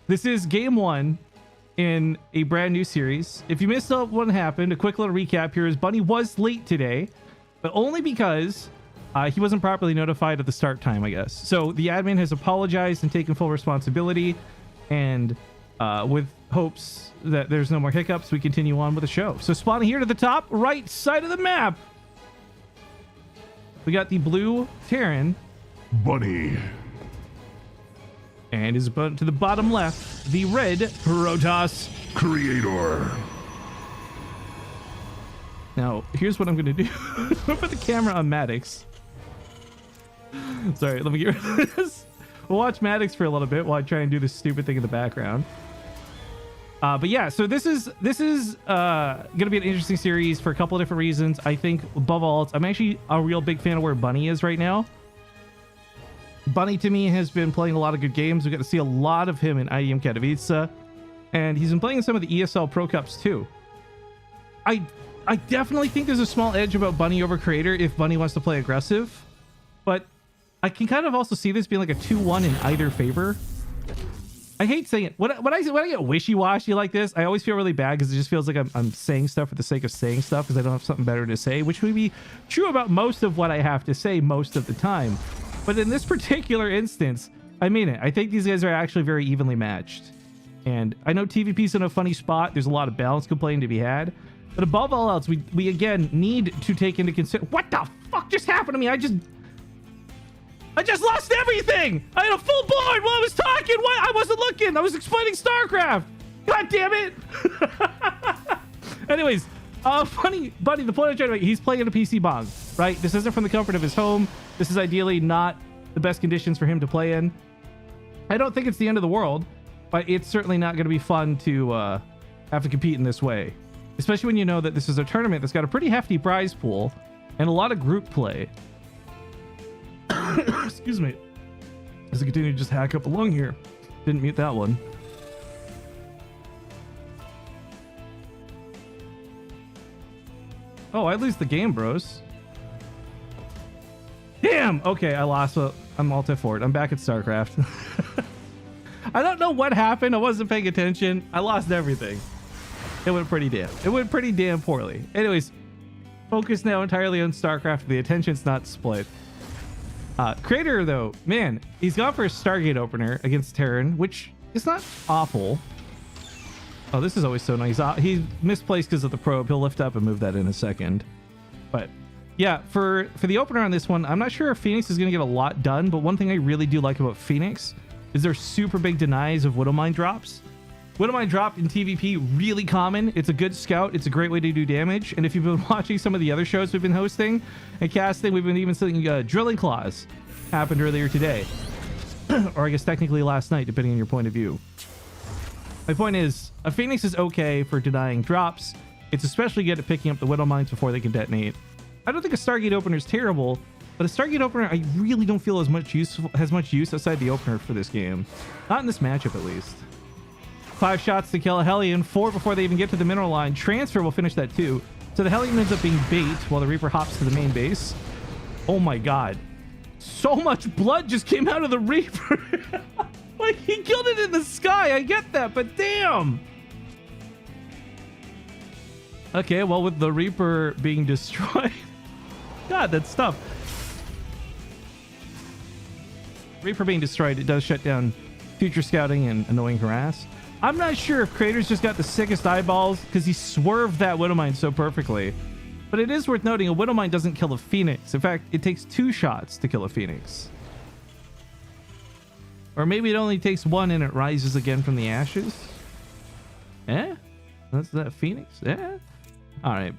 This is game one in a brand new series. If you missed out what happened, a quick little recap here is Bunny was late today, but only because he wasn't properly notified at the start time, I guess. So the admin has apologized and taken full responsibility, and with hopes that there's no more hiccups, we continue on with the show. So spawning here to the top right side of the map, we got the blue Terran Bunny. and his to the bottom left, the red Protoss Creator. Now, here's what I'm going to do. I'm going to put the camera on Maddox. Sorry, let me get rid of this. We'll watch Maddox for a little bit while I try and do this stupid thing in the background. But yeah, so this is going to be an interesting series for a couple of different reasons. I think above all, I'm actually a real big fan of where Bunny is right now. Bunny to me has been playing a lot of good games. We got to see a lot of him in IEM Katowice, and he's been playing in some of the ESL Pro Cups too. I definitely think there's a small edge about Bunny over Creator if Bunny wants to play aggressive, but I can kind of also see this being like a 2-1 in either favor. I hate saying it. When I get wishy-washy like this, I always feel really bad because it just feels like I'm saying stuff for the sake of saying stuff because I don't have something better to say, which would be true about most of what I have to say most of the time. But in this particular instance, I mean it. I think these guys are actually very evenly matched. And I know TvP's in a funny spot. There's a lot of balance complaining to be had. But above all else, we again need to take into consideration... What the fuck just happened to me? I just lost everything! I had a full board while I was talking! What? I wasn't looking! I was explaining StarCraft! God damn it! Anyways, Bunny, the point I'm trying to make, he's playing a PC bong, right? This isn't from the comfort of his home. This is ideally not the best conditions for him to play in. I don't think it's the end of the world, but it's certainly not going to be fun to have to compete in this way. Especially when you know that this is a tournament that's got a pretty hefty prize pool and a lot of group play. Excuse me. As I continue to just hack up a lung here. Didn't mute that one. Oh, I lose the game, bros. Damn! Okay, I lost. I'm multi-forward. I'm back at StarCraft. I don't know what happened. I wasn't paying attention. I lost everything. It went pretty damn poorly. Anyways, focus now entirely on StarCraft. The attention's not split. Creator, though, man, he's gone for a Stargate opener against Terran, which is not awful. Oh, this is always so nice. He misplaced because of the probe. He'll lift up and move that in a second. But yeah, for the opener on this one, I'm not sure if Phoenix is going to get a lot done, but one thing I really do like about Phoenix is their super big denies of Widowmine drops. Widowmine drop in TvP, really common. It's a good scout. It's a great way to do damage. And if you've been watching some of the other shows we've been hosting and casting, we've been even seeing Drilling Claws happened earlier today. Or I guess technically last night, depending on your point of view. My point is, a Phoenix is okay for denying drops. It's especially good at picking up the Widowmines before they can detonate. I don't think a Stargate opener is terrible, but a Stargate opener I really don't feel has much use outside the opener for this game. Not in this matchup, at least. 5 shots to kill a Hellion, 4 before they even get to the mineral line. Transfer will finish that too. So the Hellion ends up being bait while the Reaper hops to the main base. Oh my god. So much blood just came out of the Reaper. Like, he killed it in the sky. I get that, but damn. Okay, well, with the Reaper being destroyed. God, that's tough. Reaper being destroyed, it does shut down future scouting and annoying harass. I'm not sure if Creator's just got the sickest eyeballs because he swerved that Widowmine so perfectly. But it is worth noting, a Widowmine doesn't kill a Phoenix. In fact, it takes 2 shots to kill a Phoenix. Or maybe it only takes 1 and it rises again from the ashes. Eh? That's that Phoenix? Eh? Alright.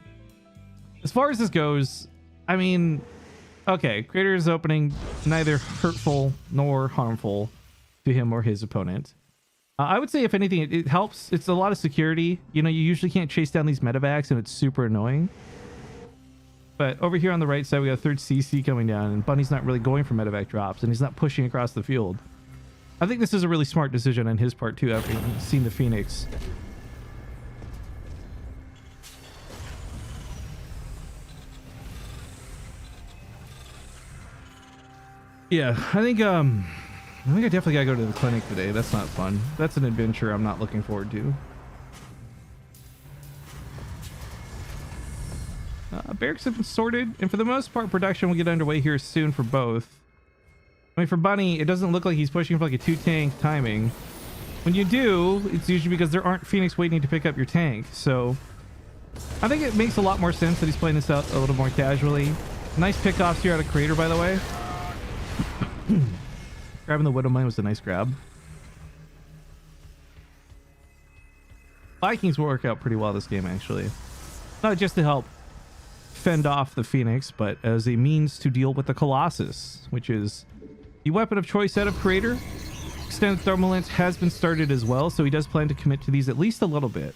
As far as this goes, I mean, okay, Creator's opening neither hurtful nor harmful to him or his opponent. I would say, if anything, it helps. It's a lot of security. You know, you usually can't chase down these medevacs, and it's super annoying. But over here on the right side, we got a 3rd CC coming down, and Bunny's not really going for medevac drops, and he's not pushing across the field. I think this is a really smart decision on his part, too, after seeing the Phoenix. Yeah, I think, I think I definitely gotta go to the clinic today. That's not fun. That's an adventure I'm not looking forward to. Barracks have been sorted, and for the most part, production will get underway here soon for both. I mean, for Bunny, it doesn't look like he's pushing for like a 2-tank timing. When you do, it's usually because there aren't Phoenix waiting to pick up your tank. So I think it makes a lot more sense that he's playing this out a little more casually. Nice pickoffs here out of Creator, by the way. Grabbing the Widow Mine was a nice grab. Vikings will work out pretty well this game, actually. Not just to help fend off the Phoenix, but as a means to deal with the Colossus, which is the weapon of choice out of Creator. Extended thermal lance has been started as well, so he does plan to commit to these at least a little bit.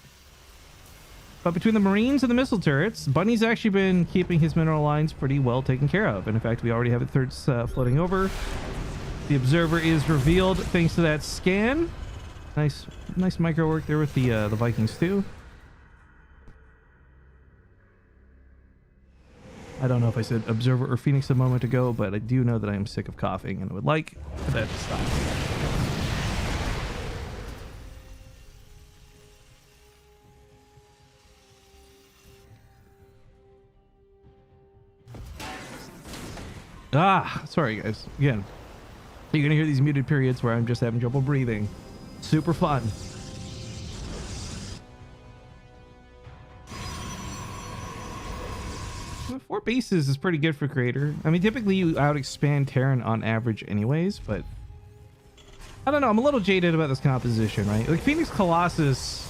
But between the Marines and the missile turrets, Bunny's actually been keeping his mineral lines pretty well taken care of. And in fact, we already have a third floating over. The Observer is revealed thanks to that scan. Nice micro work there with the Vikings too. I don't know if I said Observer or Phoenix a moment ago, but I do know that I am sick of coughing and I would like for that to stop. Sorry guys. Again, you're gonna hear these muted periods where I'm just having trouble breathing. Super fun. Well, 4 bases is pretty good for Creator. I mean, typically you out-expand Terran on average anyways, but I don't know. I'm a little jaded about this composition, right? Like Phoenix Colossus,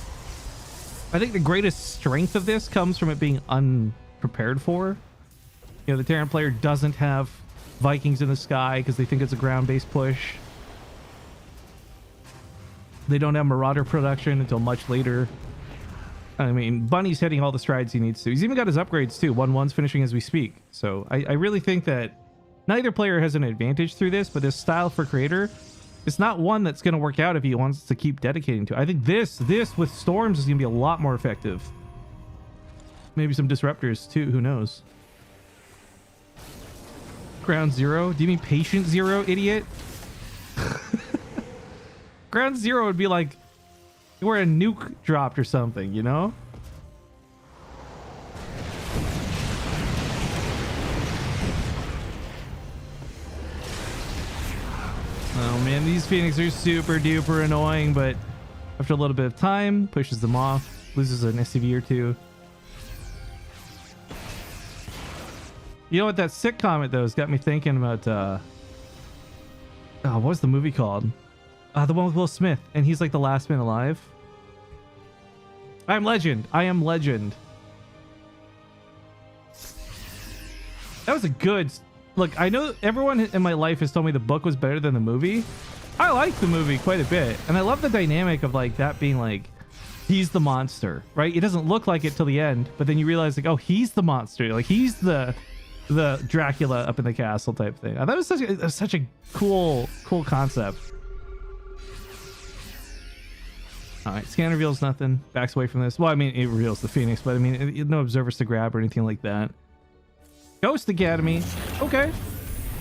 I think the greatest strength of this comes from it being unprepared for. You know, the Terran player doesn't have Vikings in the sky because they think it's a ground-based push. They don't have Marauder production until much later. I mean, Bunny's hitting all the strides he needs to. He's even got his upgrades too. 1-1's finishing as we speak. So I really think that neither player has an advantage through this, but this style for Creator, it's not one that's going to work out if he wants to keep dedicating to it. I think this with Storms is going to be a lot more effective. Maybe some Disruptors too, who knows? Ground Zero? Do you mean Patient Zero, idiot? Ground Zero would be like where a nuke dropped or something, you know? Oh man, these Phoenix are super duper annoying, but after a little bit of time, pushes them off, loses an SCV or two. You know what, that sick comment though has got me thinking about what was the movie called? The one with Will Smith, and he's like the last man alive. I am Legend. I am Legend. That was a good... Look, I know everyone in my life has told me the book was better than the movie. I like the movie quite a bit, and I love the dynamic of like that being like, he's the monster, right? It doesn't look like it till the end, but then you realize like, oh, he's the monster. Like he's the Dracula up in the castle type thing. I thought it was such a cool concept. All right, scan reveals nothing. Backs away from this. Well, I mean, it reveals the Phoenix, but I mean, no observers to grab or anything like that. Ghost Academy. Okay.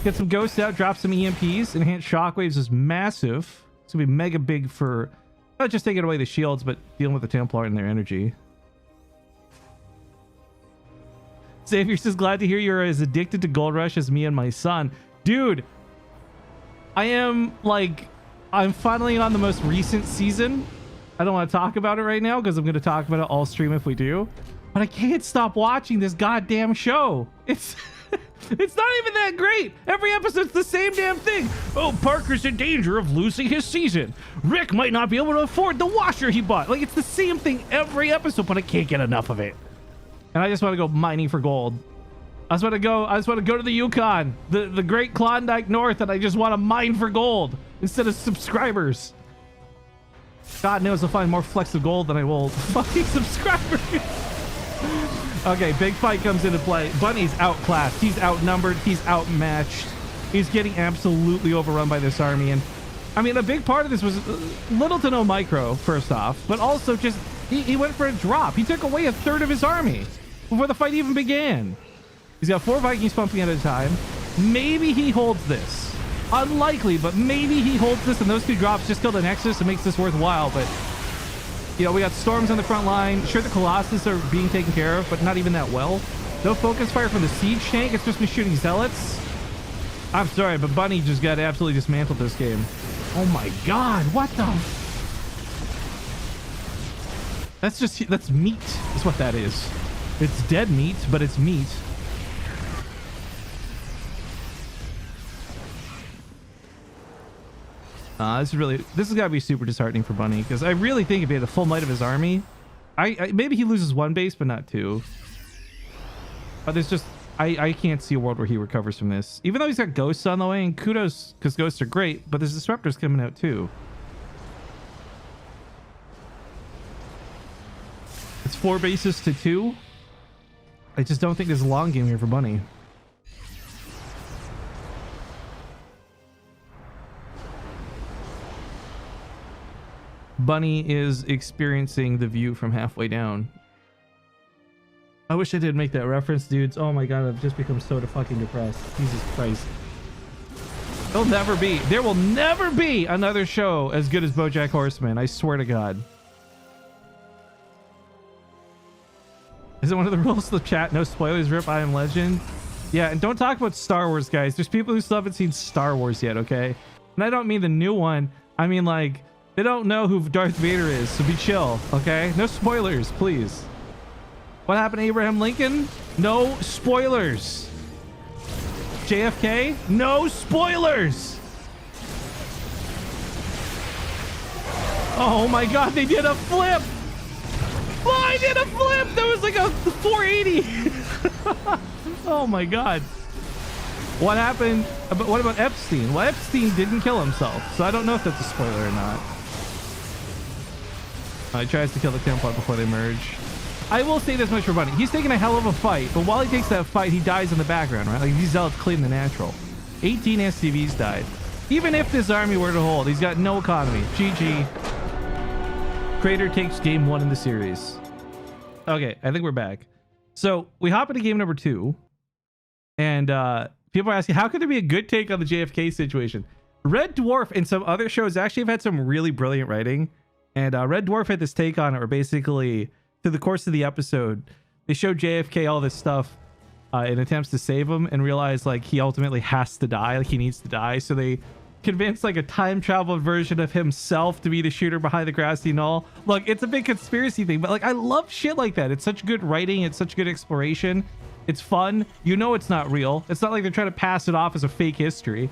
Get some ghosts out, drop some EMPs. Enhanced shockwaves is massive. It's going to be mega big for not just taking away the shields, but dealing with the Templar and their energy. Xavier says, glad to hear you're as addicted to Gold Rush as me and my son. Dude, I'm finally on the most recent season. I don't want to talk about it right now because I'm going to talk about it all stream if we do. But I can't stop watching this goddamn show. It's it's not even that great. Every episode's the same damn thing. Oh, Parker's in danger of losing his season. Rick might not be able to afford the washer he bought. Like, it's the same thing every episode, but I can't get enough of it. And I just want to go mining for gold. I just want to go to the Yukon, the great Klondike North, and I just want to mine for gold instead of subscribers. God knows I'll find more flecks of gold than I will fucking subscribers. Okay, big fight comes into play. Bunny's outclassed. He's outnumbered. He's outmatched. He's getting absolutely overrun by this army. And I mean, a big part of this was little to no micro, first off, but also just he went for a drop. He took away a third of his army before the fight even began. He's got 4 Vikings pumping at a time. Maybe he holds this. Unlikely, but maybe he holds this and those two drops just kill the Nexus and makes this worthwhile. But, you know, we got Storms on the front line. Sure, the Colossus are being taken care of, but not even that well. No focus fire from the Siege tank. It's just me shooting Zealots. I'm sorry, but Bunny just got absolutely dismantled this game. Oh my god, what the? That's meat, is what that is. It's dead meat, but it's meat. This has got to be super disheartening for Bunny, because I really think if he had a full might of his army, maybe he loses one base, but not two. But there's just, I can't see a world where he recovers from this. Even though he's got Ghosts on the way, and kudos, because Ghosts are great, but there's Disruptors coming out too. It's 4 bases to 2. I just don't think there's a long game here for Bunny. Bunny is experiencing the view from halfway down. I wish I did make that reference, dudes. Oh my god, I've just become so fucking depressed. Jesus Christ. There will never be another show as good as BoJack Horseman. I swear to God. Is it one of the rules of the chat? No spoilers, rip I Am Legend. Yeah, and don't talk about Star Wars, guys. There's people who still haven't seen Star Wars yet, okay? And I don't mean the new one. I mean, like, they don't know who Darth Vader is, so be chill, okay? No spoilers, please. What happened to Abraham Lincoln? No spoilers. JFK? No spoilers. Oh my god, they did a flip. Oh, I did a flip. That was like a 480. Oh my god. What happened? But what about Epstein? Well, Epstein didn't kill himself, so I don't know if that's a spoiler or not. He tries to kill the Templar before they merge. I will say this much for Bunny. He's taking a hell of a fight, but while he takes that fight, he dies in the background, right? Like, these Zealots clean the natural. 18 SCVs died. Even if this army were to hold, he's got no economy. GG. Crater takes game 1 in the series. Okay, I think we're back. So, we hop into game number 2. And people are asking, how could there be a good take on the JFK situation? Red Dwarf and some other shows actually have had some really brilliant writing. And Red Dwarf had this take on it where basically, through the course of the episode, they showed JFK all this stuff in attempts to save him and realize like he ultimately has to die, like he needs to die. So they convinced like a time travel version of himself to be the shooter behind the grassy knoll. Look, it's a big conspiracy thing, but like I love shit like that. It's such good writing. It's such good exploration. It's fun. You know it's not real. It's not like they're trying to pass it off as a fake history.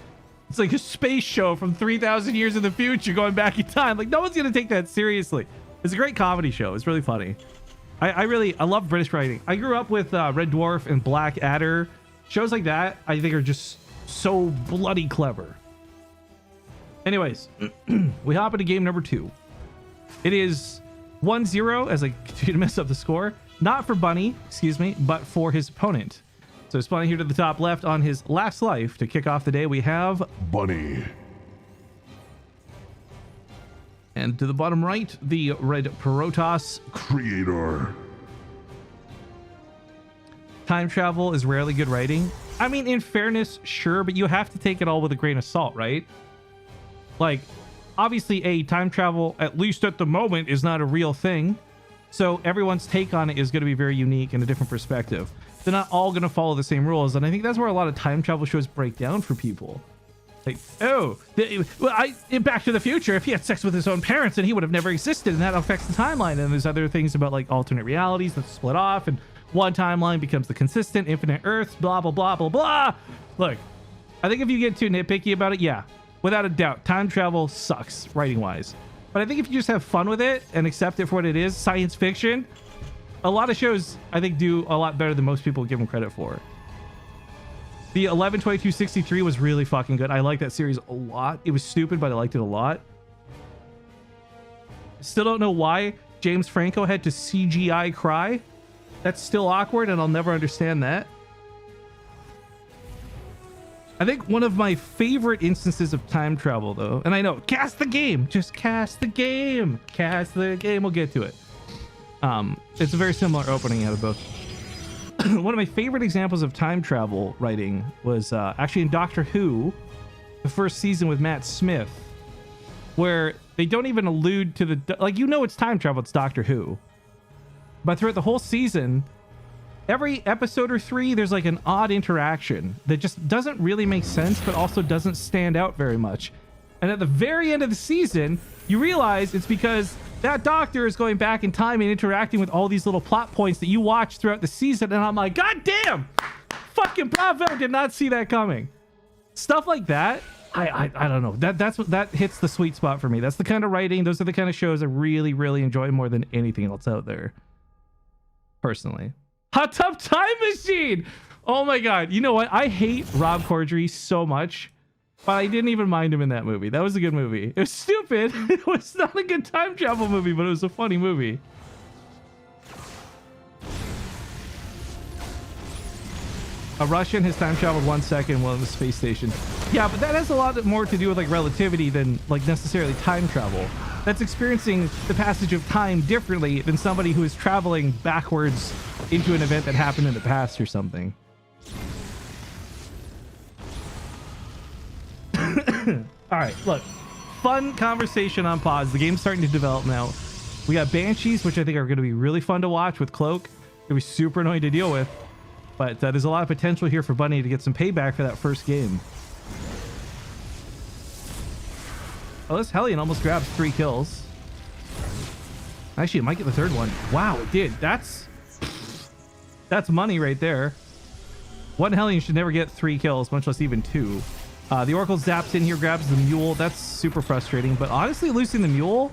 It's like a space show from 3,000 years in the future going back in time. Like, no one's going to take that seriously. It's a great comedy show. It's really funny. I love British writing. I grew up with Red Dwarf and Black Adder. Shows like that, I think, are just so bloody clever. Anyways, we hop into game number 2. It is 1-0 as I continue to mess up the score. Not for Bunny, excuse me, but for his opponent. So spawning here to the top left on his last life to kick off the day, we have Bunny. And to the bottom right, the red Protoss Creator. Time travel is rarely good writing. I mean, in fairness, sure, but you have to take it all with a grain of salt, right? Like, obviously, time travel, at least at the moment, is not a real thing. So everyone's take on it is going to be very unique and a different perspective. They're not all going to follow the same rules. And I think that's where a lot of time travel shows break down for people. Like, oh, in Back to the Future, if he had sex with his own parents, then he would have never existed, and that affects the timeline. And there's other things about like alternate realities that split off, and one timeline becomes the consistent, infinite Earths, blah, blah, blah, blah, blah. Look, I think if you get too nitpicky about it, yeah, without a doubt, time travel sucks writing-wise. But I think if you just have fun with it and accept it for what it is, science fiction, a lot of shows, I think, do a lot better than most people give them credit for. The 11/22/63 was really fucking good. I like that series a lot. It was stupid, but I liked it a lot. Still don't know why James Franco had to CGI cry. That's still awkward, and I'll never understand that. I think one of my favorite instances of time travel, though, and I know, cast the game, just cast the game, cast the game. We'll get to it. It's a very similar opening out of both. One of my favorite examples of time travel writing was actually in Doctor Who. the first season with Matt Smith, where they don't even allude to the, like, you know, it's time travel, it's Doctor Who. But throughout the whole season, every episode or three, there's like an odd interaction that just doesn't really make sense, but also doesn't stand out very much. And at the very end of the season, you realize it's because that doctor is going back in time and interacting with all these little plot points that you watch throughout the season. And I'm like, God damn! Fucking bravo! Did not see that coming. Stuff like that. I don't know. That hits the sweet spot for me. That's the kind of writing. Those are the kind of shows I really, really enjoy more than anything else out there. Personally. Hot Tub Time Machine! Oh my god. You know what? I hate Rob Corddry so much, but I didn't even mind him in that movie. That was a good movie. It was stupid. It was not a good time travel movie, but it was a funny movie. A Russian has time traveled 1 second while in the space station. Yeah, but that has a lot more to do with like relativity than like necessarily time travel. That's experiencing the passage of time differently than somebody who is traveling backwards into an event that happened in the past or something. All right, look, fun conversation on pause. The game's starting to develop now. We got Banshees, which I think are going to be really fun to watch with Cloak. It'll be super annoying to deal with. But there's a lot of potential here for Bunny to get some payback for that first game. Oh, this Hellion almost grabs 3 kills. Actually, it might get the 3rd one. Wow, it did. That's money right there. One Hellion should never get 3 kills, much less even 2. The Oracle zaps in here, grabs the Mule. That's super frustrating. But honestly, losing the Mule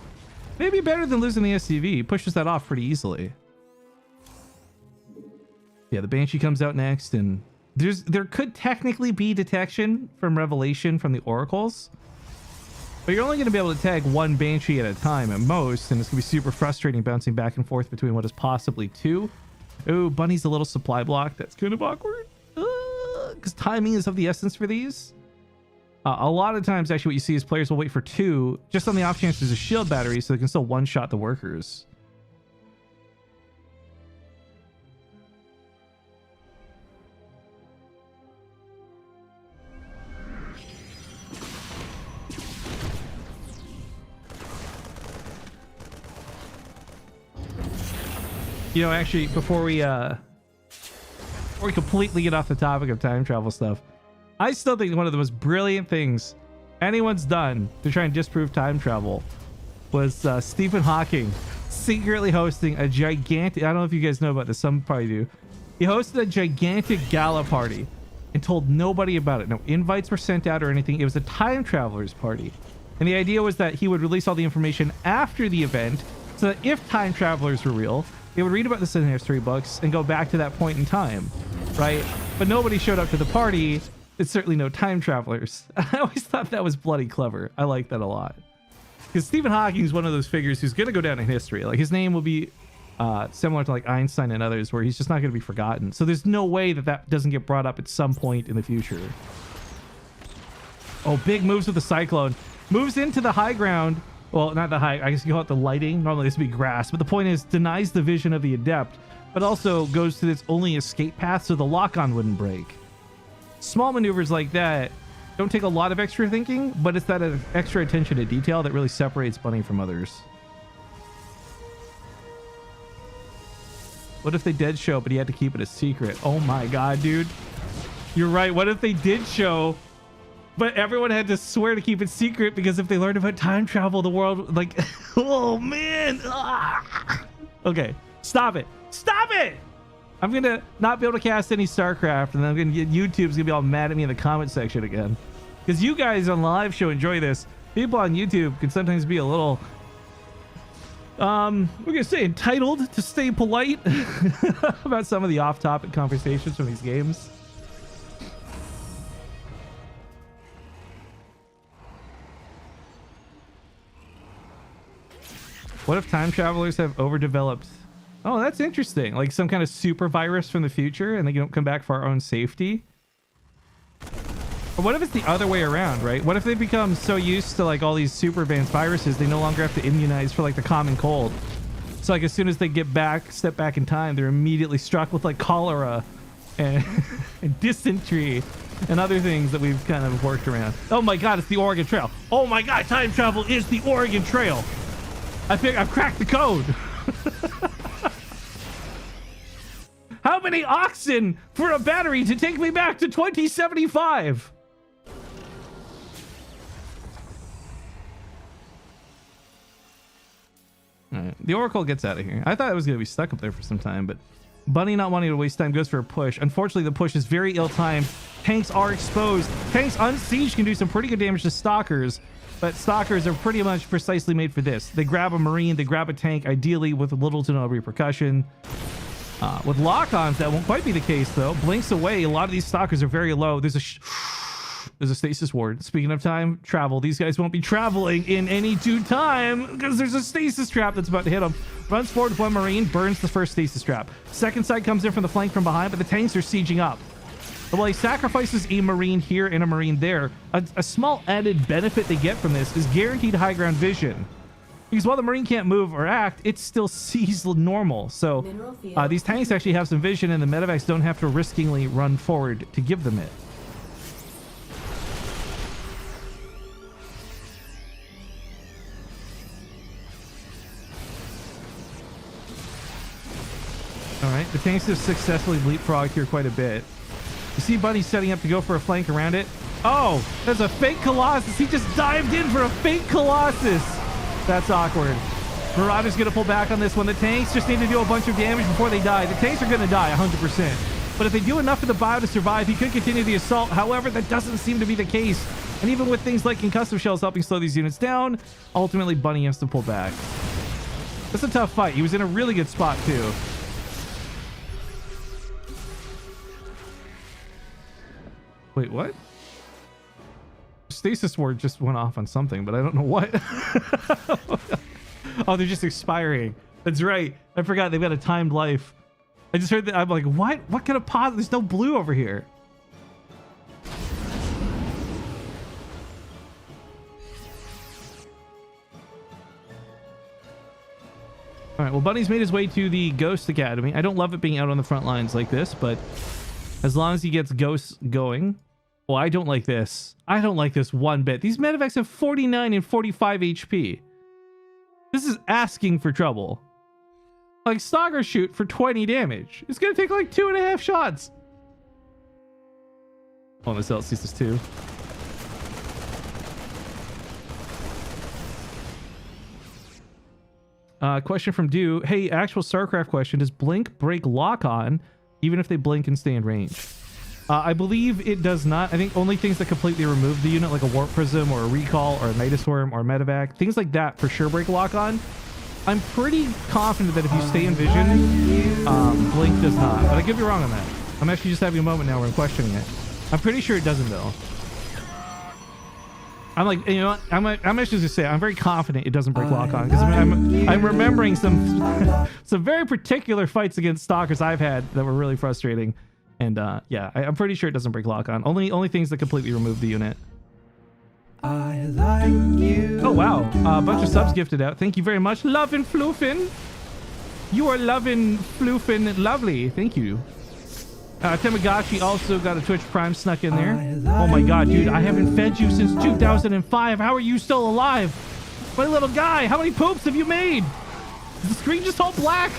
may be better than losing the SCV. Pushes that off pretty easily. Yeah, the Banshee comes out next, and there could technically be detection from Revelation from the Oracles, but you're only going to be able to tag 1 Banshee at a time at most, and it's going to be super frustrating bouncing back and forth between what is possibly 2. Ooh, Bunny's a little supply block. That's kind of awkward, because timing is of the essence for these. A lot of times, actually, what you see is players will wait for 2, just on the off chance there's a shield battery, so they can still one-shot the workers. You know, actually, before we completely get off the topic of time travel stuff, I still think one of the most brilliant things anyone's done to try and disprove time travel was Stephen Hawking secretly hosting a gigantic, I don't know if you guys know about this, some probably do. He hosted a gigantic gala party and told nobody about it. No invites were sent out or anything. It was a time traveler's party. And the idea was that he would release all the information after the event so that if time travelers were real, they would read about this in history books and go back to that point in time, right? But nobody showed up to the party. It's certainly no time travelers. I always thought that was bloody clever. I like that a lot. Because Stephen Hawking is one of those figures who's going to go down in history. Like, his name will be similar to like Einstein and others, where he's just not going to be forgotten. So there's no way that that doesn't get brought up at some point in the future. Oh, big moves with the Cyclone. Moves into the high ground. Well, not the high, I guess you call it the lighting. Normally this would be grass, but the point is denies the vision of the Adept, but also goes to its only escape path so the lock-on wouldn't break. Small maneuvers like that don't take a lot of extra thinking, but it's that extra attention to detail that really separates Bunny from others. What if they did show, but he had to keep it a secret? Oh my god, dude. You're right. What if they did show, but everyone had to swear to keep it secret, because if they learned about time travel, the world, like, oh man. Ah. Okay, stop it. Stop it. I'm going to not be able to cast any StarCraft, and then I'm going to get YouTube's going to be all mad at me in the comment section again. Because you guys on the live show enjoy this. People on YouTube can sometimes be a little, we're going to say entitled, to stay polite, about some of the off-topic conversations from these games. What if time travelers have overdeveloped? Oh, that's interesting. Like some kind of super virus from the future, and they don't come back for our own safety. Or what if it's the other way around, right? What if they become so used to like all these super advanced viruses, they no longer have to immunize for like the common cold. So like as soon as they get back, step back in time, they're immediately struck with like cholera and, and dysentery and other things that we've kind of worked around. Oh my god, it's the Oregon Trail. Oh my god, time travel is the Oregon Trail. I've cracked the code. How many oxen for a battery to take me back to 2075? All right, the Oracle gets out of here. I thought it was going to be stuck up there for some time, but Bunny, not wanting to waste time, goes for a push. Unfortunately, the push is very ill-timed. Tanks are exposed. Tanks unsieged can do some pretty good damage to Stalkers, but Stalkers are pretty much precisely made for this. They grab a Marine, they grab a tank, ideally with little to no repercussion. With lock-ons, that won't quite be the case, though. Blinks away. A lot of these Stalkers are very low. There's a stasis ward. Speaking of time travel, these guys won't be traveling in any due time because there's a stasis trap that's about to hit them. Runs forward with one Marine, burns the first stasis trap. Second side comes in from the flank from behind, but the tanks are sieging up. But while he sacrifices a Marine here and a Marine there, a small added benefit they get from this is guaranteed high ground vision. Because while the Marine can't move or act, it still sees normal. So these tanks actually have some vision, and the medevacs don't have to riskingly run forward to give them it. All right, the tanks have successfully leapfrogged here quite a bit. You see Bunny setting up to go for a flank around it. Oh, there's a fake Colossus. He just dived in for a fake Colossus. That's awkward. Marauder's going to pull back on this one. The tanks just need to do a bunch of damage before they die. The tanks are going to die 100%. But if they do enough for the bio to survive, he could continue the assault. However, that doesn't seem to be the case. And even with things like concussive shells helping slow these units down, ultimately Bunny has to pull back. That's a tough fight. He was in a really good spot too. Wait, what? Stasis ward just went off on something, but I don't know what. Oh, they're just expiring. That's right. I forgot they've got a timed life. I just heard that. I'm like, what? What kind of pause? There's no blue over here. All right. Well, Bunny's made his way to the Ghost Academy. I don't love it being out on the front lines like this, but as long as he gets ghosts going. Well, I don't like this. I don't like this one bit. These medevacs have 49 and 45 HP. This is asking for trouble. Like, Stalker shoot for 20 damage. It's going to take like 2.5 shots. Oh, this LC's too. Question from Dew. Hey, actual StarCraft question. Does Blink break lock on even if they blink and stay in range? I believe it does not. I think only things that completely remove the unit, like a Warp Prism or a Recall or a Nidus Worm or a Medevac, things like that for sure break lock on. I'm pretty confident that if you stay in vision, Blink does not. But I could be wrong on that. I'm actually just having a moment now where I'm questioning it. I'm pretty sure it doesn't though. I'm like, you know what? I'm actually just say I'm very confident it doesn't break lock on because I'm remembering some some very particular fights against Stalkers I've had that were really frustrating. And yeah, I'm pretty sure it doesn't break lock on. Only things that completely remove the unit. I like you. Oh wow, a bunch of subs gifted out. Thank you very much. Lovin' Floofin. You are loving Floofin lovely. Thank you. Tamagotchi also got a Twitch Prime snuck in there. Oh my god, dude, I haven't fed you since 2005. How are you still alive? My little guy, how many poops have you made? Is the screen just all black?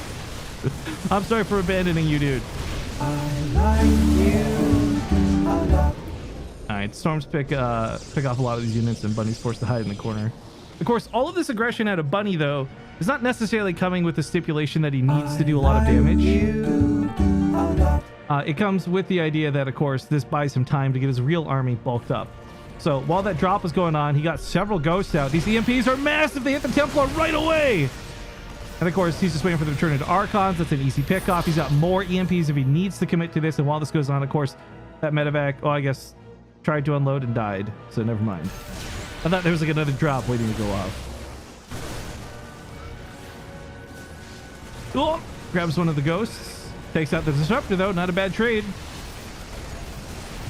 I'm sorry for abandoning you, dude. Alright, Storms pick off a lot of these units, and Bunny's forced to hide in the corner. Of course, all of this aggression out of Bunny, though, is not necessarily coming with the stipulation that he needs to do a lot of damage. It comes with the idea that, of course, this buys him time to get his real army bulked up. So while that drop was going on, he got several ghosts out. These EMPs are massive. They hit the Templar right away. And of course, he's just waiting for the return into Archons. That's an easy pickoff. He's got more EMPs if he needs to commit to this. And while this goes on, of course, that medevac, oh, I guess, tried to unload and died. So never mind. I thought there was like another drop waiting to go off. Oh, grabs one of the ghosts. Takes out the Disruptor, though. Not a bad trade.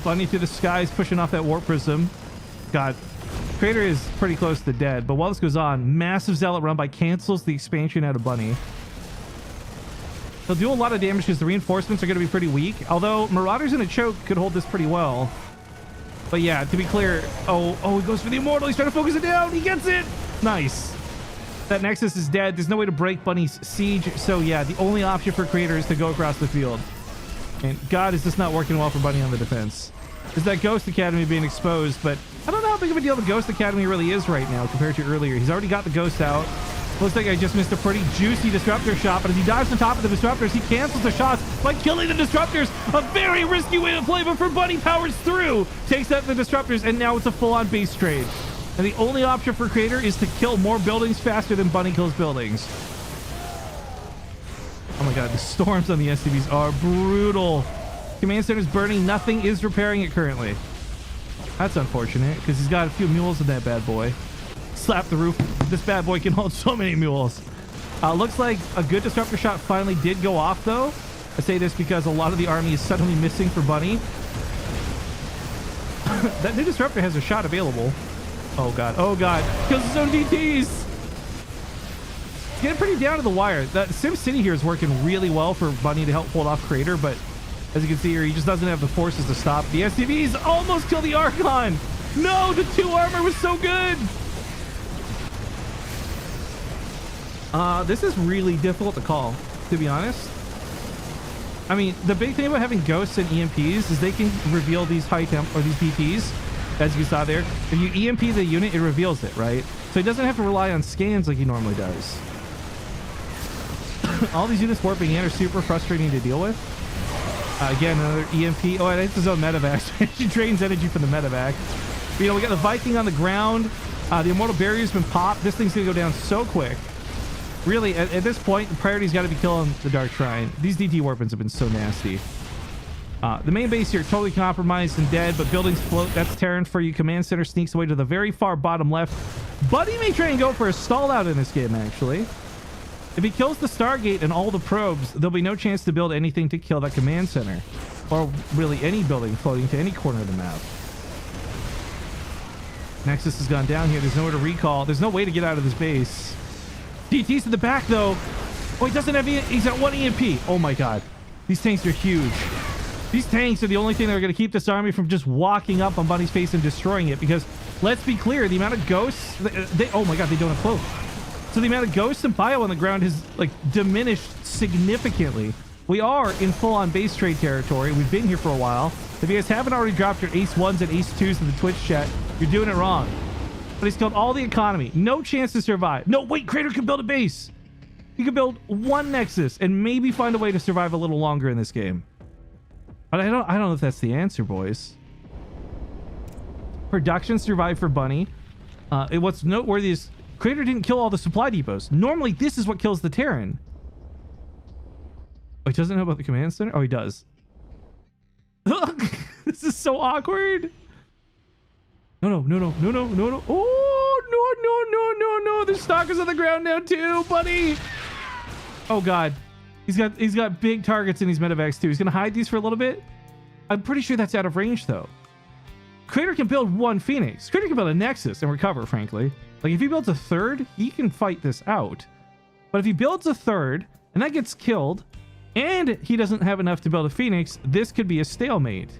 Bunny to the skies, pushing off that Warp Prism. God. Crater is pretty close to dead, but while this goes on, massive Zealot run by cancels the expansion out of Bunny. He'll do a lot of damage because the reinforcements are going to be pretty weak. Although Marauders and a choke could hold this pretty well. But yeah, to be clear, oh, he goes for the Immortal. He's trying to focus it down. He gets it. Nice. That Nexus is dead. There's no way to break Bunny's siege. So yeah, the only option for Creator is to go across the field. And God, is this not working well for Bunny on the defense? Is that Ghost Academy being exposed? But I don't know how big of a deal the Ghost Academy really is right now compared to earlier. He's already got the Ghost out. Looks like I just missed a pretty juicy Disruptor shot, but as he dives on top of the Disruptors, he cancels the shots by killing the Disruptors. A very risky way to play, but for Bunny, powers through, takes out the Disruptors, and now it's a full-on base trade. And the only option for Creator is to kill more buildings faster than Bunny kills buildings. Oh my God, the storms on the SCVs are brutal. Command Center's burning. Nothing is repairing it currently. That's unfortunate, because he's got a few mules in that bad boy. Slap the roof. This bad boy can hold so many mules. Looks like a good Disruptor shot finally did go off, though. I say this because a lot of the army is suddenly missing for Bunny. That new Disruptor has a shot available. Oh God. Oh God. Kills his own DTs. It's getting pretty down to the wire. That Sim City here is working really well for Bunny to help hold off Creator, but as you can see here, he just doesn't have the forces to stop. The SCVs almost kill the Archon. No, the 2 armor was so good. This is really difficult to call, to be honest. I mean, the big thing about having Ghosts and EMPs is they can reveal these high temp or these DTs, as you saw there. If you EMP the unit, it reveals it, right? So he doesn't have to rely on scans like he normally does. All these units warping in are super frustrating to deal with. Again, another EMP. Oh, and it's his own medevac. She drains energy from the medevac. But, you know, we got the Viking on the ground. The Immortal Barrier's been popped. This thing's gonna go down so quick. Really, at this point, the priority's got to be killing the Dark Shrine. These DT Warpins have been so nasty. The main base here, totally compromised and dead, but buildings float. That's Terran for you. Command Center sneaks away to the very far bottom left. Buddy may try and go for a stall out in this game, actually. If he kills the Stargate and all the probes, there'll be no chance to build anything to kill that Command Center. Or really any building floating to any corner of the map. Nexus has gone down here. There's nowhere to recall. There's no way to get out of this base. DT's to the back, though. Oh, he doesn't have... He's got 1 EMP. Oh, my God. These tanks are huge. These tanks are the only thing that are going to keep this army from just walking up on Bunny's face and destroying it. Because, let's be clear, the amount of ghosts... oh, my God, they don't implode. So the amount of ghosts and bio on the ground has, like, diminished significantly. We are in full-on base trade territory. We've been here for a while. If you guys haven't already dropped your Ace 1s and Ace 2s in the Twitch chat, you're doing it wrong. But he's killed all the economy. No chance to survive. No, wait, Creator can build a base. He could build 1 Nexus and maybe find a way to survive a little longer in this game. But I don't know if that's the answer, boys. Production survived for Bunny. What's noteworthy is Creator didn't kill all the supply depots. Normally, this is what kills the Terran. Oh, he doesn't know about the Command Center? Oh, he does. This is so awkward. No. Oh, no. There's stalkers on the ground now too, buddy. Oh God. He's got big targets in these medevacs too. He's gonna hide these for a little bit. I'm pretty sure that's out of range though. Creator can build 1 Phoenix. Creator can build a Nexus and recover, frankly. Like if he builds a 3rd, he can fight this out. But if he builds a 3rd and that gets killed and he doesn't have enough to build a Phoenix, this could be a stalemate.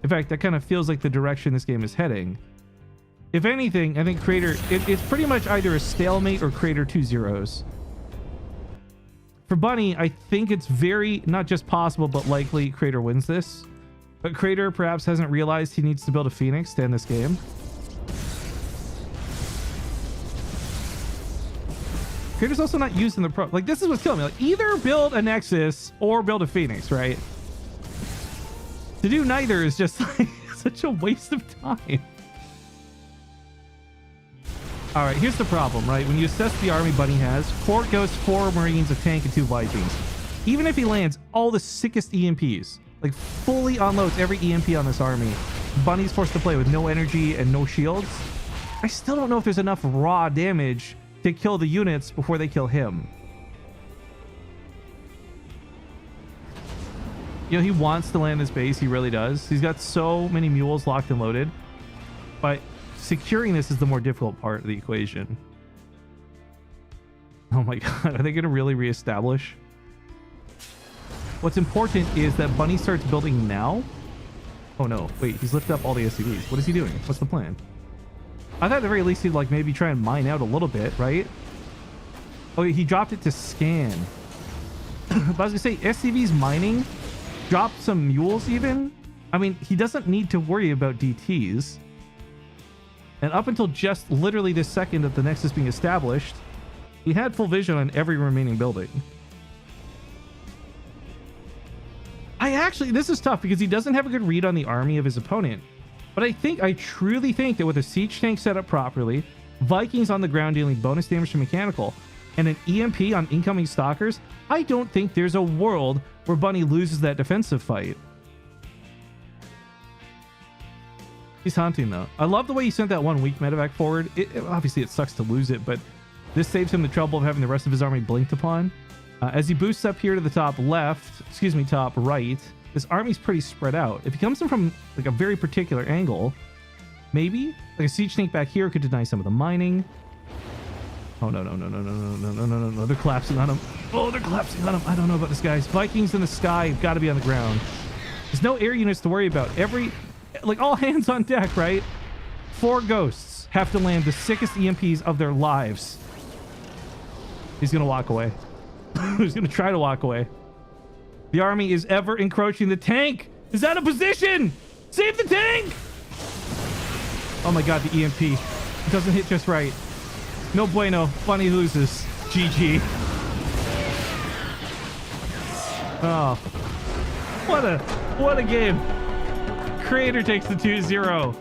In fact, that kind of feels like the direction this game is heading. If anything, I think Creator... It's pretty much either a stalemate or Creator 2 zeros. For Bunny, I think it's very... not just possible, but likely Creator wins this. But Creator perhaps hasn't realized he needs to build a Phoenix to end this game. Creator's also not using the pro... Like, this is what's killing me. Like, either build a Nexus or build a Phoenix, right? To do neither is just like such a waste of time. All right, here's the problem, right? When you assess the army Bunny has, 4 Ghosts, 4 Marines, a tank, and 2 Vikings. Even if he lands all the sickest EMPs, like fully unloads every EMP on this army, Bunny's forced to play with no energy and no shields. I still don't know if there's enough raw damage to kill the units before they kill him. You know, he wants to land this base. He really does. He's got so many mules locked and loaded. But securing this is the more difficult part of the equation. Oh my God. Are they going to really reestablish? What's important is that Bunny starts building now. Oh no, wait, he's lifted up all the SCVs. What is he doing? What's the plan? I thought at the very least he'd like maybe try and mine out a little bit, right? Oh, he dropped it to scan. But I was gonna say, SCV's mining, dropped some mules even. I mean, he doesn't need to worry about DTs. And up until just literally this second of the Nexus being established, he had full vision on every remaining building. This is tough because he doesn't have a good read on the army of his opponent. But I truly think that with a siege tank set up properly, Vikings on the ground dealing bonus damage to mechanical, and an EMP on incoming stalkers, I don't think there's a world where Bunny loses that defensive fight. He's hunting though. I love the way he sent that one weak medevac forward. Obviously it sucks to lose it, but this saves him the trouble of having the rest of his army blinked upon. As he boosts up here to the top top right, this army's pretty spread out. If he comes in from like a very particular angle, maybe like a siege tank back here could deny some of the mining. Oh no, they're collapsing on him. Oh, they're collapsing on him. I don't know about this, guys. Vikings in the sky have got to be on the ground. There's no air units to worry about. All hands on deck, right? 4 ghosts have to land the sickest EMPs of their lives. He's gonna walk away. He's gonna try to walk away. The army is ever encroaching. The tank is out of position. Save the tank. Oh my god, the EMP. It doesn't hit just right. No bueno. Bunny loses. GG. Oh. What a game. Creator takes the 2-0.